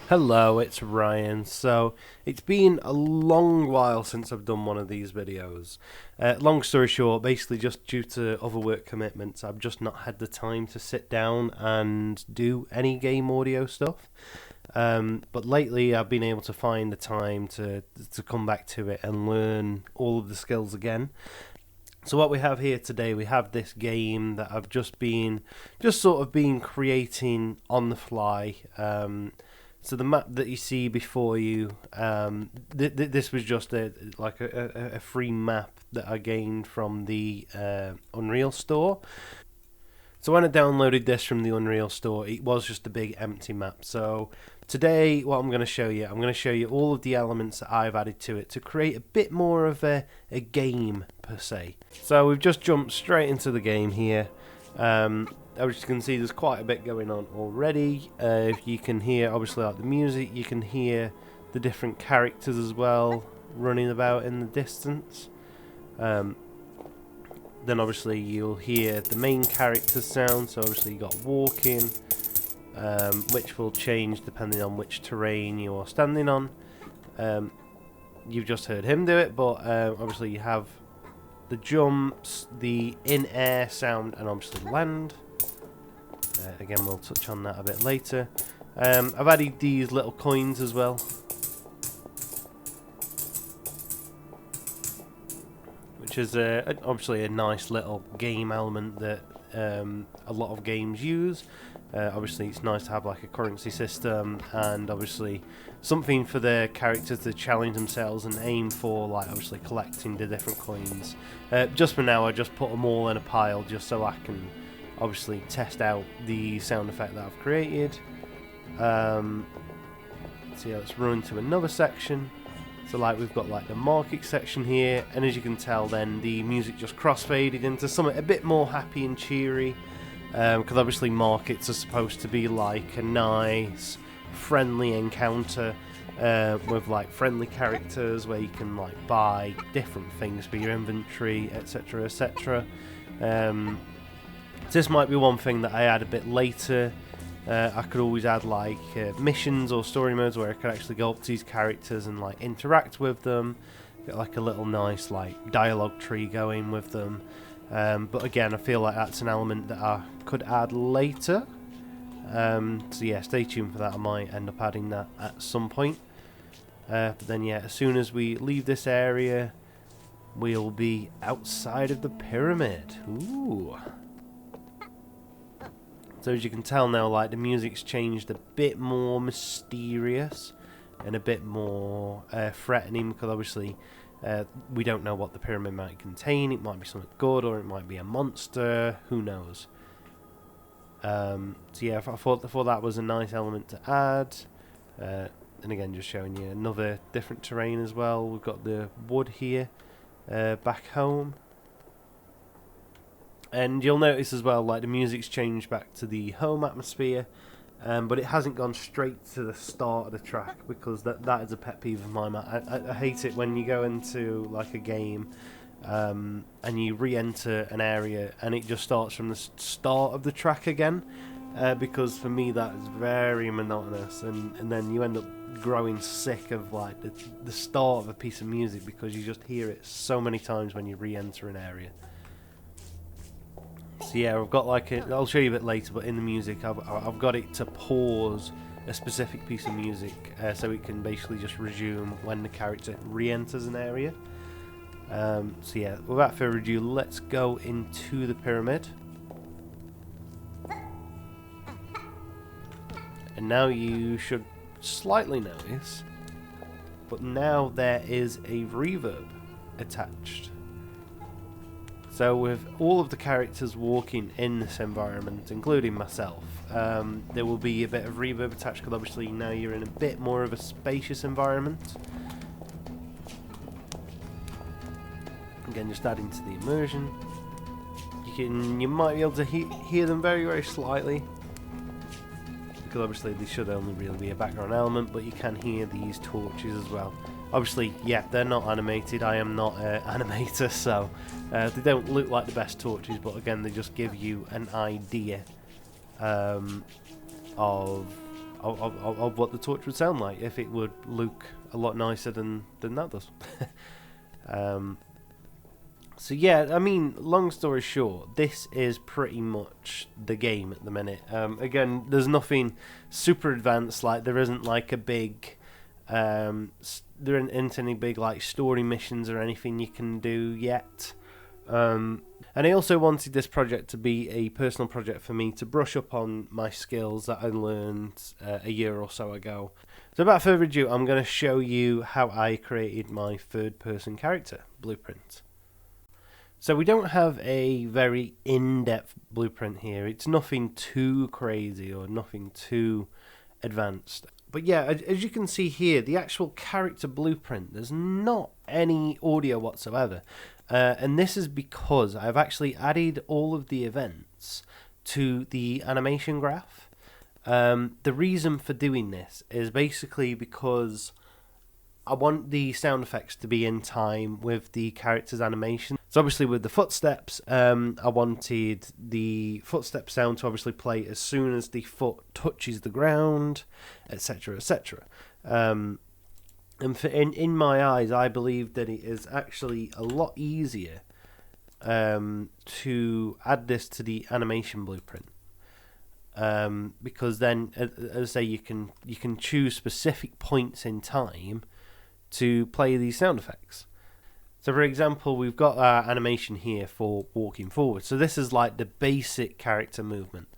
Hello, it's Ryan. So, it's been a long while since I've done one of these videos. Long story short, basically just due to other work commitments, I've just not had the time to sit down and do any game audio stuff. But lately I've been able to find the time to come back to it and learn all of the skills again. So what we have here today, we have this game that I've just sort of been creating on the fly. So the map that you see before you, this was just a free map that I gained from the Unreal Store. So when I downloaded this from the Unreal Store, it was just a big empty map. So today, what I'm going to show you all of the elements that I've added to it to create a bit more of a game per se. So we've just jumped straight into the game here. As you can see, there's quite a bit going on already. If you can hear, obviously, like the music, you can hear the different characters as well running about in the distance. Then obviously you'll hear the main character's sound, so obviously you got walking, which will change depending on which terrain you're standing on. You've just heard him do it, but obviously you have the jumps, the in-air sound, and obviously land. Again, we'll touch on that a bit later. I've added these little coins as well, which is obviously a nice little game element that a lot of games use. Obviously it's nice to have like a currency system, and obviously something for the characters to challenge themselves and aim for, like obviously collecting the different coins. Just for now I just put them all in a pile just so I can obviously test out the sound effect that I've created. So yeah, let's run to another section. So like we've got like the market section here, and as you can tell then the music just crossfaded into something a bit more happy and cheery, because obviously markets are supposed to be like a nice friendly encounter with like friendly characters where you can like buy different things for your inventory, etc, etc. So this might be one thing that I add a bit later. I could always add like missions or story modes where I could actually go up to these characters and like interact with them, get like a little nice like dialogue tree going with them. But again, I feel like that's an element that I could add later. So yeah, stay tuned for that. I might end up adding that at some point. But then yeah, as soon as we leave this area, we'll be outside of the pyramid. Ooh. So as you can tell now, like the music's changed a bit more mysterious and a bit more threatening, because obviously we don't know what the pyramid might contain. It might be something good, or it might be a monster. Who knows? So yeah, I thought that was a nice element to add. And again, just showing you another different terrain as well. We've got the wood here back home. And you'll notice as well, like the music's changed back to the home atmosphere, but it hasn't gone straight to the start of the track, because that is a pet peeve of mine. I hate it when you go into like a game and you re-enter an area and it just starts from the start of the track again, because for me that is very monotonous, and then you end up growing sick of like the start of a piece of music, because you just hear it so many times when you re-enter an area. So yeah, I've got like I'll show you a bit later, but in the music I've got it to pause a specific piece of music, so it can basically just resume when the character re-enters an area. So yeah, without further ado, let's go into the pyramid. And now you should slightly notice, but now there is a reverb attached. So with all of the characters walking in this environment, including myself, there will be a bit of reverb attached, because obviously now you're in a bit more of a spacious environment. Again, just adding to the immersion. You might be able to hear them very, very slightly, because obviously they should only really be a background element, but you can hear these torches as well. Obviously, yeah, they're not animated. I am not an animator, so they don't look like the best torches, but again, they just give you an idea of of what the torch would sound like if it would look a lot nicer than that does. So yeah, I mean, long story short, this is pretty much the game at the minute. Again, there's nothing super advanced, like there isn't like a big, there isn't any big like story missions or anything you can do yet. And I also wanted this project to be a personal project for me to brush up on my skills that I learned a year or so ago. So without further ado, I'm going to show you how I created my third-person character blueprint. So we don't have a very in-depth blueprint here. It's nothing too crazy or nothing too advanced. But yeah, as you can see here, the actual character blueprint, there's not any audio whatsoever. And this is because I've actually added all of the events to the animation graph. The reason for doing this is basically because I want the sound effects to be in time with the character's animation. So obviously with the footsteps, I wanted the footstep sound to obviously play as soon as the foot touches the ground, etc, etc. And in my eyes, I believe that it is actually a lot easier to add this to the animation blueprint. Because then, as I say, you can choose specific points in time to play these sound effects. So for example, we've got our animation here for walking forward. So this is like the basic character movement.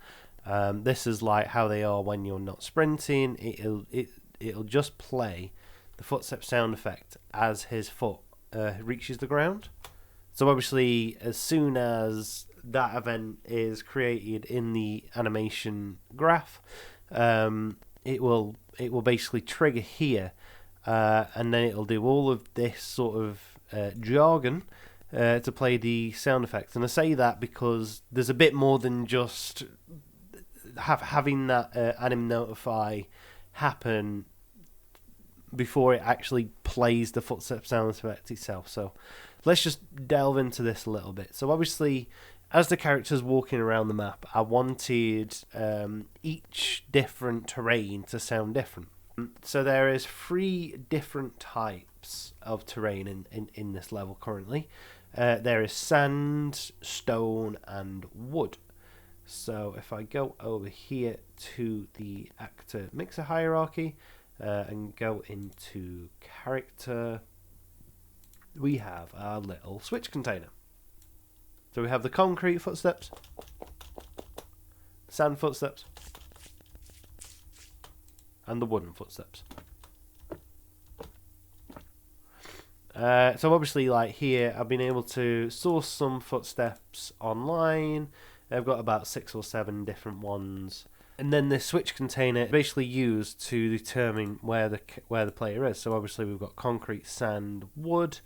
This is like how they are when you're not sprinting. It'll just play the footstep sound effect as his foot reaches the ground. So obviously, as soon as that event is created in the animation graph, it will basically trigger here. And then it'll do all of this sort of jargon to play the sound effects. And I say that because there's a bit more than just having that anim notify happen before it actually plays the footstep sound effect itself. So let's just delve into this a little bit. So obviously, as the character's walking around the map, I wanted each different terrain to sound different. So there is 3 different types of terrain in this level currently. There is sand, stone, and wood. So if I go over here to the actor mixer hierarchy and go into character, we have our little switch container. So we have the concrete footsteps, sand footsteps, and the wooden footsteps. So obviously, like here, I've been able to source some footsteps online. I've got about 6 or 7 different ones, and then this switch container is basically used to determine where the player is. So obviously, we've got concrete, sand, wood.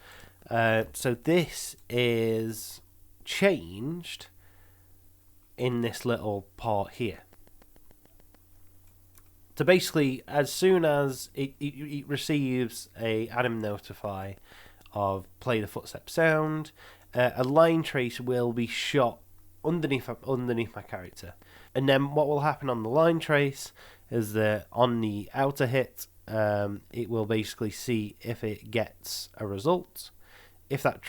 So this is changed in this little part here. So basically, as soon as it receives a anim notify of play the footstep sound, a line trace will be shot underneath my character, and then what will happen on the line trace is that on the outer hit, it will basically see if it gets a result. If that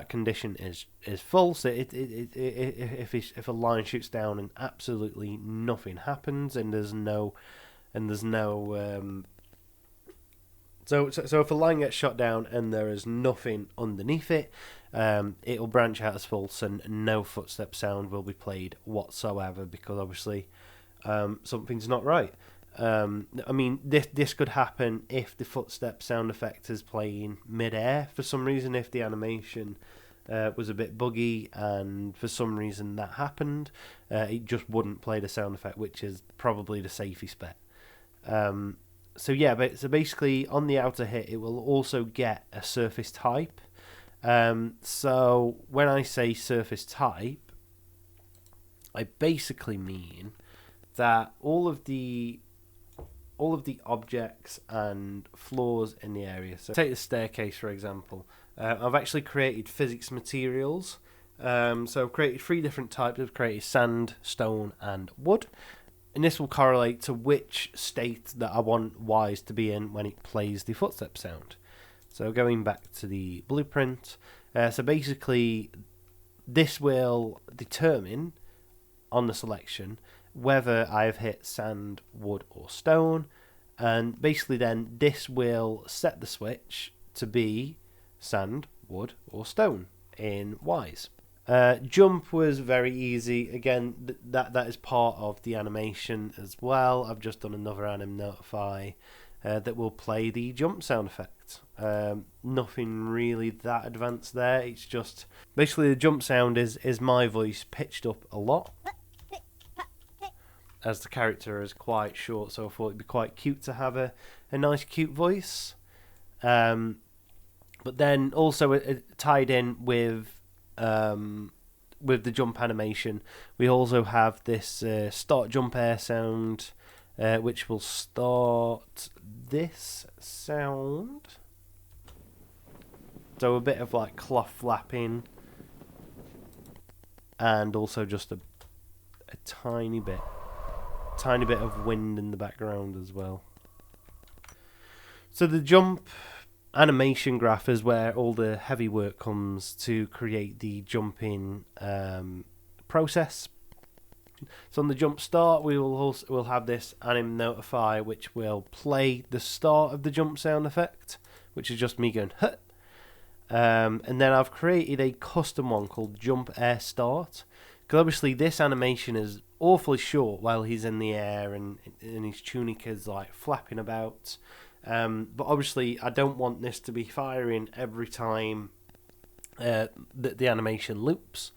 condition is false, if a line shoots down and absolutely nothing happens, and there's no so if a line gets shot down and there is nothing underneath it, it will branch out as false and no footstep sound will be played whatsoever, because obviously something's not right. I mean, this could happen if the footstep sound effect is playing mid-air for some reason. If the animation was a bit buggy and for some reason that happened, it just wouldn't play the sound effect, which is probably the safest bet. So basically on the outer hit, it will also get a surface type. So when I say surface type, I basically mean that all of the objects and floors in the area. So take the staircase for example. I've actually created physics materials. So I've created 3 different types. I've created sand, stone, and wood. and this will correlate to which state that I want Wise to be in when it plays the footstep sound. So going back to the blueprint, so basically this will determine on the selection whether I've hit sand, wood or stone, and basically then this will set the switch to be sand, wood or stone in Wise. Jump was very easy. Again, that is part of the animation as well. I've just done another anim notify that will play the jump sound effect. Nothing really that advanced there. It's just basically the jump sound is my voice pitched up a lot, as the character is quite short, so I thought it'd be quite cute to have a nice cute voice. But then also it tied in with the jump animation, we also have this start jump air sound, which will start this sound. So a bit of like cloth flapping, and also just a tiny bit of wind in the background as well. So the jump animation graph is where all the heavy work comes to create the jumping process. So on the jump start, we'll have this anim notify, which will play the start of the jump sound effect, which is just me going hut. And then I've created a custom one called jump air start, because obviously this animation is awfully short while he's in the air and his tunic is like flapping about. But obviously I don't want this to be firing every time that the animation loops.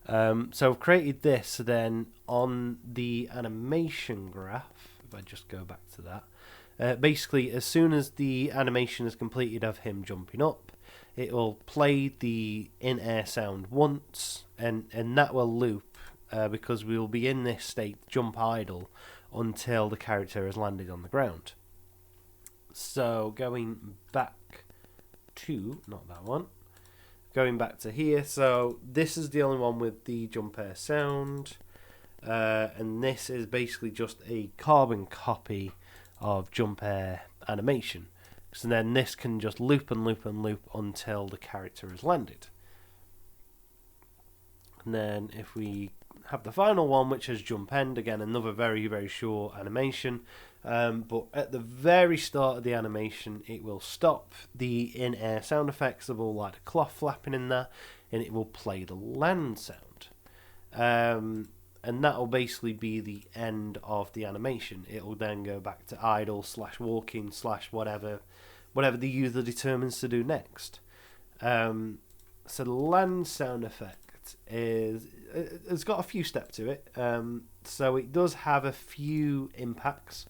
So I've created this, so then on the animation graph, if I just go back to that, basically as soon as the animation is completed of him jumping up, it will play the in-air sound once, and that will loop because we will be in this state, jump idle, until the character has landed on the ground. So going back to, not that one, going back to here, so this is the only one with the jump air sound, and this is basically just a carbon copy of jump air animation. So then this can just loop and loop and loop until the character has landed. And then if we have the final one, which is jump end, again another very, very short animation, but at the very start of the animation it will stop the in-air sound effects of all like the cloth flapping in there, and it will play the land sound, and that will basically be the end of the animation. It will then go back to idle / walking / whatever the user determines to do next. So the land sound effect it's got a few steps to it. So it does have a few impacts,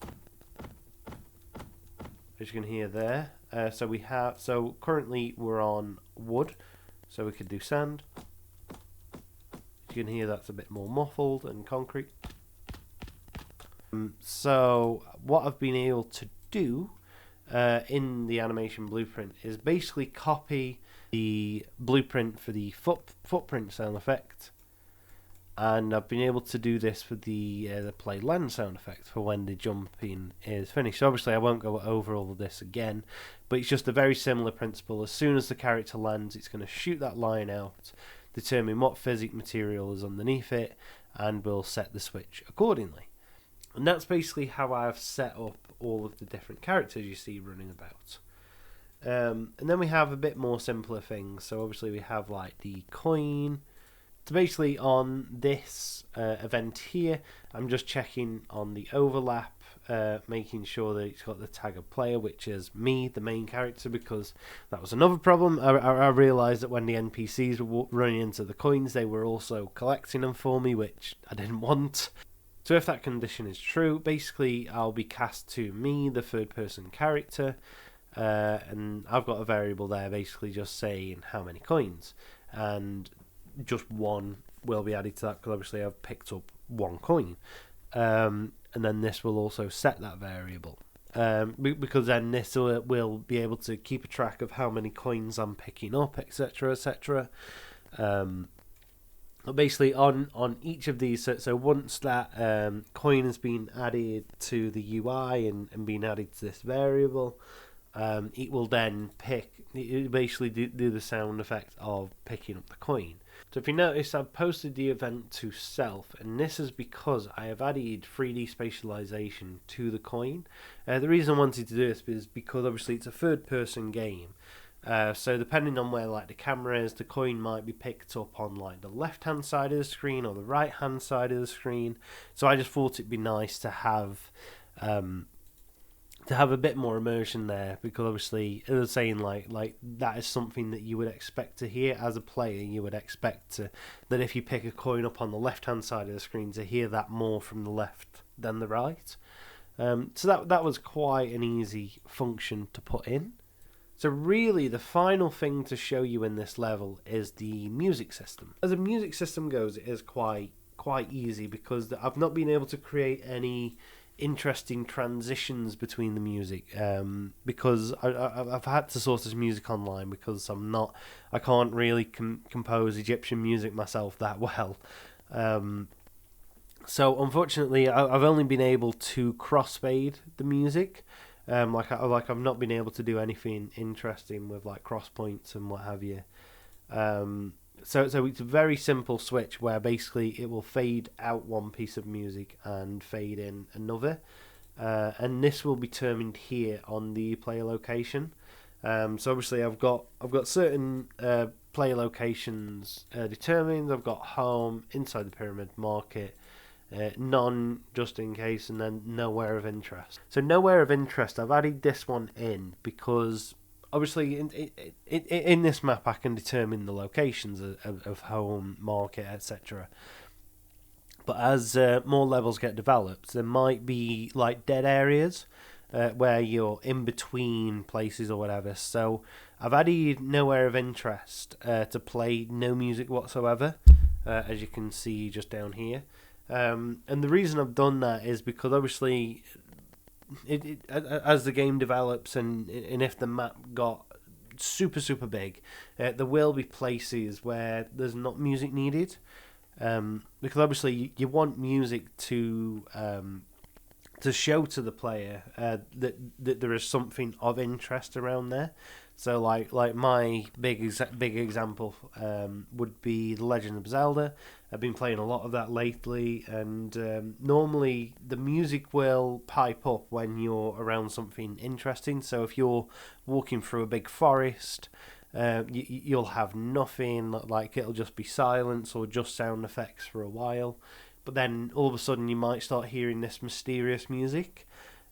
as you can hear there. So currently we're on wood, so we could do sand. As you can hear, that's a bit more muffled and concrete. So what I've been able to do in the animation blueprint is basically copy the blueprint for the footprint sound effect, and I've been able to do this for the play land sound effect for when the jumping is finished. So obviously I won't go over all of this again, but it's just a very similar principle. As soon as the character lands, it's going to shoot that line out, determine what physic material is underneath it, and we'll set the switch accordingly. And that's basically how I've set up all of the different characters you see running about. And then we have a bit more simpler things. So obviously we have like the coin. So basically on this event here, I'm just checking on the overlap, making sure that it's got the tag of player, which is me, the main character, because that was another problem. I realised that when the NPCs were running into the coins, they were also collecting them for me, which I didn't want. So if that condition is true, basically I'll be cast to me, the third person character, and I've got a variable there basically just saying how many coins, and just one will be added to that because obviously I've picked up one coin, and then this will also set that variable, because then this will be able to keep a track of how many coins I'm picking up, etc, etc. But basically, on each of these, so once that coin has been added to the UI and been added to this variable, it will then it basically do the sound effect of picking up the coin. So if you notice, I've posted the event to self, and this is because I have added 3D spatialization to the coin. The reason I wanted to do this is because obviously it's a third-person game. So depending on where like the camera is, the coin might be picked up on like the left-hand side of the screen or the right-hand side of the screen. So I just thought it'd be nice to have a bit more immersion there, because obviously, as I was saying, like that is something that you would expect to hear as a player. You would expect that if you pick a coin up on the left-hand side of the screen, to hear that more from the left than the right. So that was quite an easy function to put in. So really, the final thing to show you in this level is the music system. As a music system goes, it is quite easy, because I've not been able to create any interesting transitions between the music, because I've had to source this music online, because I can't really compose Egyptian music myself that well. So unfortunately, I've only been able to crossfade the music. I've not been able to do anything interesting with like cross points and what have you. So it's a very simple switch where basically it will fade out one piece of music and fade in another, and this will be determined here on the player location. So obviously I've got certain player locations determined. I've got home, inside the pyramid, market, none just in case, and then nowhere of interest. So nowhere of interest, I've added this one in because obviously in this map I can determine the locations of home, market, etc. But as more levels get developed, there might be like dead areas where you're in between places or whatever. So I've added nowhere of interest to play no music whatsoever, as you can see just down here. And the reason I've done that is because obviously as the game develops and if the map got super big, there will be places where there's not music needed, because obviously you want music to show to the player that there is something of interest around there. So like my big example would be The Legend of Zelda. I've been playing a lot of that lately, and normally the music will pipe up when you're around something interesting. So if you're walking through a big forest, you'll have nothing, like it'll just be silence or just sound effects for a while. But then all of a sudden you might start hearing this mysterious music.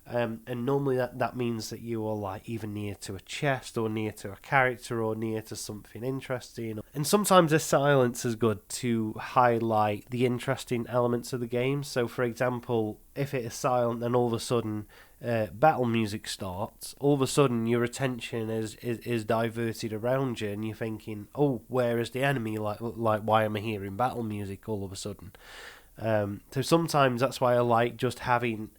And normally that means that you are like either near to a chest or near to a character or near to something interesting. And sometimes this silence is good to highlight the interesting elements of the game. So for example, if it is silent and all of a sudden battle music starts, all of a sudden your attention is diverted around you and you're thinking, oh, where is the enemy? Like why am I hearing battle music all of a sudden? So sometimes that's why I like just having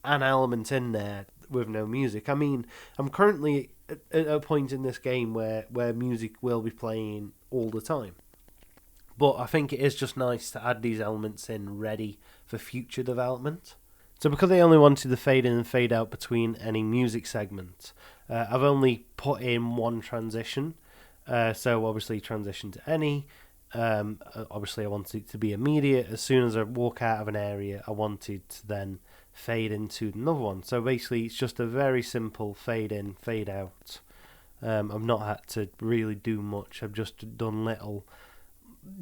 an element in there with no music. I mean, I'm currently at a point in this game where music will be playing all the time. But I think it is just nice to add these elements in ready for future development. So because I only wanted the fade in and fade out between any music segment, I've only put in one transition. So obviously transition to any. Obviously I wanted it to be immediate. As soon as I walk out of an area, I wanted to then fade into another one. So basically it's just a very simple fade in, fade out. I've not had to really do much. I've just done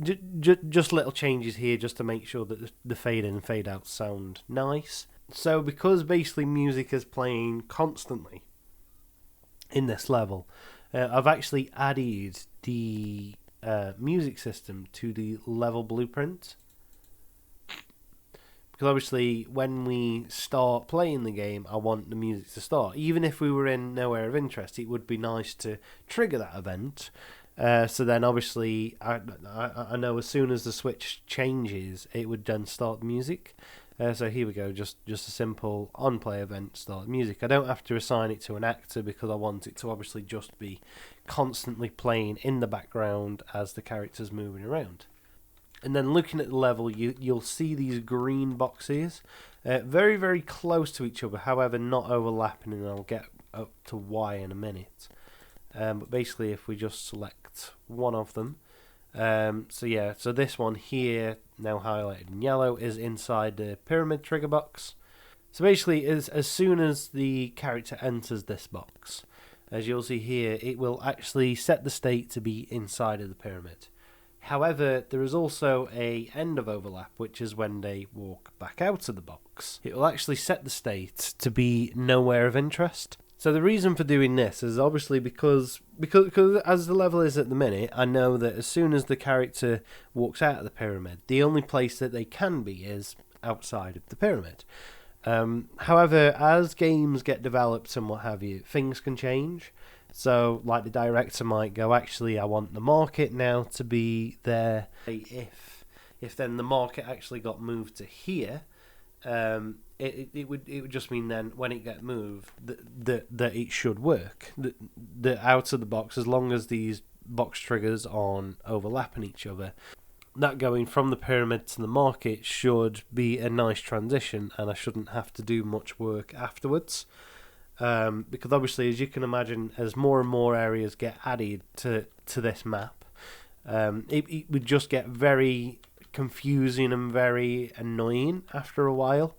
just little changes here just to make sure that the fade in and fade out sound nice. So because basically music is playing constantly in this level, I've actually added the music system to the level blueprint. Because obviously when we start playing the game, I want the music to start. Even if we were in nowhere of interest, it would be nice to trigger that event. So then obviously I know as soon as the switch changes, it would then start the music. So here we go, just a simple on-play event, start music. I don't have to assign it to an actor because I want it to obviously just be constantly playing in the background as the character's moving around. And then looking at the level, you'll see these green boxes, very, very close to each other, however not overlapping, and I'll get up to why in a minute. But basically, if we just select one of them, so this one here, now highlighted in yellow, is inside the pyramid trigger box. So basically, as soon as the character enters this box, as you'll see here, it will actually set the state to be inside of the pyramid. However, there is also a end of overlap, which is when they walk back out of the box. It will actually set the state to be nowhere of interest. So the reason for doing this is obviously because as the level is at the minute, I know that as soon as the character walks out of the pyramid, the only place that they can be is outside of the pyramid. However, as games get developed and what have you, things can change. So, like the director might go, actually, I want the market now to be there. If then the market actually got moved to here, it would just mean then when it get moved that it should work. The out of the box, as long as these box triggers aren't overlapping each other, that going from the pyramid to the market should be a nice transition, and I shouldn't have to do much work afterwards. Because obviously, as you can imagine, as more and more areas get added to this map, it would just get very confusing and very annoying after a while,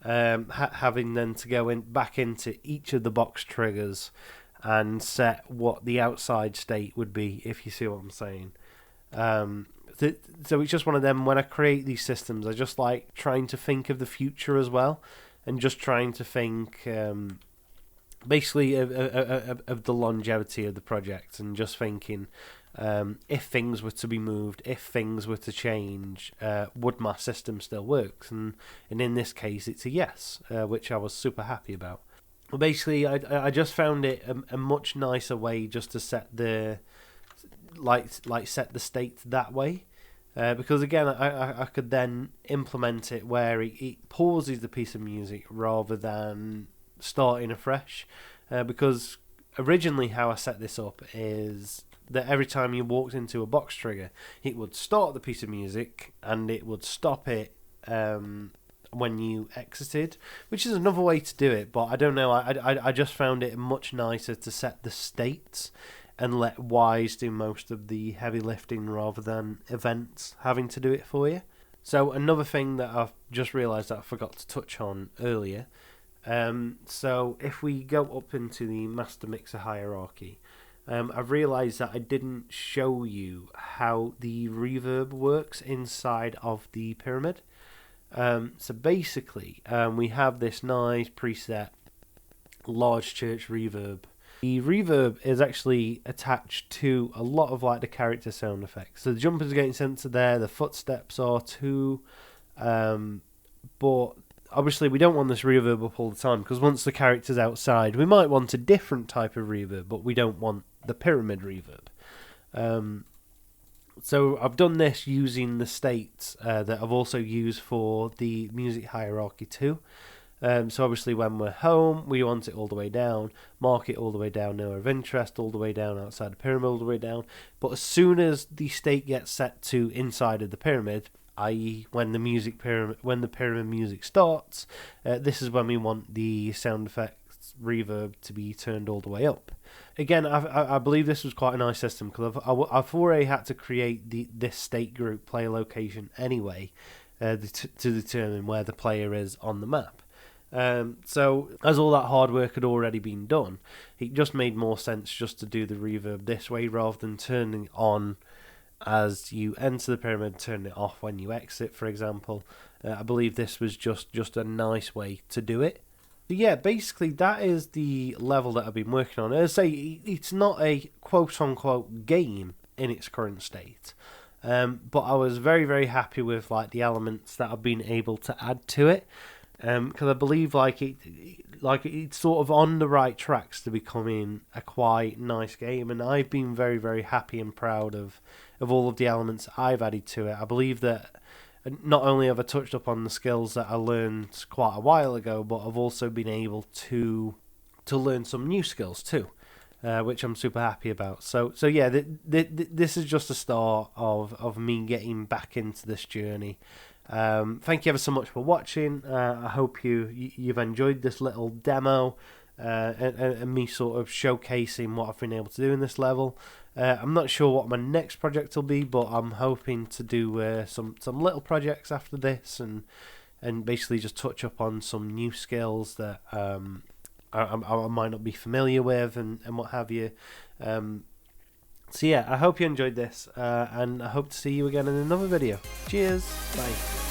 having then to go back into each of the box triggers and set what the outside state would be, if you see what I'm saying. So it's just one of them, when I create these systems, I just like trying to think of the future as well, and just trying to think basically of the longevity of the project, and just thinking if things were to be moved, if things were to change, would my system still work? And in this case, it's a yes, which I was super happy about. Well, basically, I just found it a much nicer way just to set the set the state that way, because again, I could then implement it where it pauses the piece of music rather than starting afresh, because originally how I set this up is that every time you walked into a box trigger, it would start the piece of music and it would stop it when you exited, which is another way to do it, but I don't know, I just found it much nicer to set the states and let Wwise do most of the heavy lifting rather than events having to do it for you. So another thing that I've just realised that I forgot to touch on earlier, so if we go up into the master mixer hierarchy, I've realised that I didn't show you how the reverb works inside of the pyramid. So basically, we have this nice preset large church reverb. The reverb is actually attached to a lot of like the character sound effects. So the jumpers are getting sent to there, the footsteps are too, but obviously we don't want this reverb up all the time, because once the character's outside, we might want a different type of reverb, but we don't want the pyramid reverb. So I've done this using the states that I've also used for the music hierarchy too. So obviously when we're home, we want it all the way down, market all the way down, nowhere of interest all the way down, outside the pyramid all the way down. But as soon as the state gets set to inside of the pyramid, i.e. when the pyramid music starts, this is when we want the sound effects reverb to be turned all the way up. Again, I believe this was quite a nice system, because I've already had to create this state group player location anyway, to determine where the player is on the map. So as all that hard work had already been done, it just made more sense just to do the reverb this way rather than turning it on as you enter the pyramid, turn it off when you exit, for example. I believe this was just a nice way to do it. But yeah, basically that is the level that I've been working on. As I say, it's not a quote-unquote game in its current state, but I was very, very happy with like the elements that I've been able to add to it. Because I believe it's sort of on the right tracks to becoming a quite nice game, and I've been very, very happy and proud of all of the elements I've added to it. I believe that not only have I touched up on the skills that I learned quite a while ago, but I've also been able to learn some new skills too. which I'm super happy about. So yeah, this is just the start of me getting back into this journey. Thank you ever so much for watching. I hope you've enjoyed this little demo and me sort of showcasing what I've been able to do in this level. I'm not sure what my next project will be, but I'm hoping to do some little projects after this and basically just touch up on some new skills that I might not be familiar with and what have you. So yeah, I hope you enjoyed this, and I hope to see you again in another video. Cheers, bye.